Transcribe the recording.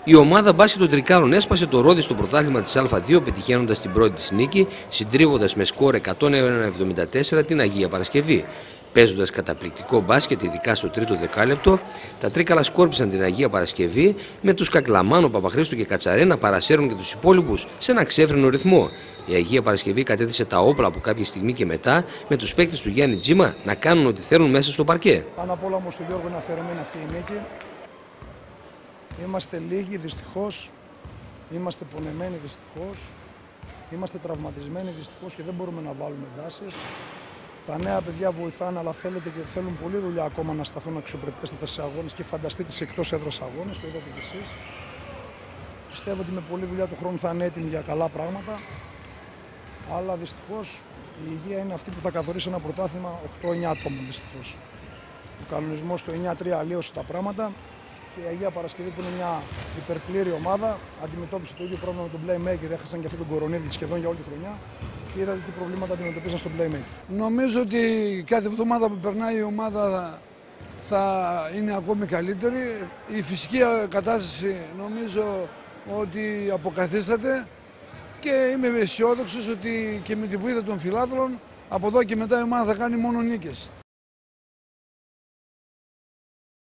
Η ομάδα μπάσκετ των Τρικάλων έσπασε το ρόδι στο πρωτάθλημα της Α2, πετυχαίνοντας την πρώτη της νίκη, συντρίβοντας με σκόρ 101-74 την Αγία Παρασκευή. Παίζοντας καταπληκτικό μπάσκετ, ειδικά στο τρίτο δεκάλεπτο, τα Τρίκαλα σκόρπισαν την Αγία Παρασκευή, με τους Κακλαμάνο, Παπαχρήστου και Κατσαρέ να παρασέρουν και τους υπόλοιπους σε ένα ξέφρενο ρυθμό. Η Αγία Παρασκευή κατέθεσε τα όπλα από κάποια στιγμή και μετά, με τους παίκτες του Γιάννη Τζίμα να κάνουν ό,τι θέλουν μέσα στο παρκέ. Πάνω απ' όλα όμως του Γιώργου είναι αφιερωμένη αυτή η νίκη. Είμαστε λίγοι δυστυχώς, είμαστε πονεμένοι δυστυχώς, είμαστε τραυματισμένοι δυστυχώς και δεν μπορούμε να βάλουμε εντάσεις. Τα νέα παιδιά βοηθάνε, αλλά θέλουν πολλή δουλειά ακόμα να σταθούν αξιοπρεπέστατα στις αγώνες και φανταστείτε σε εκτός έδρας αγώνες, το είδατε κι εσείς. Πιστεύω ότι με πολλή δουλειά του χρόνου θα είναι έτοιμοι για καλά πράγματα, αλλά δυστυχώς η υγεία είναι αυτή που θα καθορίσει ένα πρωτάθλημα 8-9 ατόμων δυστυχώς. Ο κανονισμός το 9-3 αλλίωσε τα πράγματα. Και η Αγία Παρασκευή, που είναι μια υπερπλήρη ομάδα, αντιμετώπισε το ίδιο πρόβλημα με τον Playmaker. Έχασαν και αυτόν τον Κορονίδη σχεδόν για όλη τη χρονιά και είδατε τι προβλήματα αντιμετωπίσαν στον Playmaker. Νομίζω ότι κάθε εβδομάδα που περνάει η ομάδα θα είναι ακόμη καλύτερη. Η φυσική κατάσταση νομίζω ότι αποκαθίσταται και είμαι αισιόδοξος ότι και με τη βοήθεια των φιλάθλων από εδώ και μετά η ομάδα θα κάνει μόνο νίκες.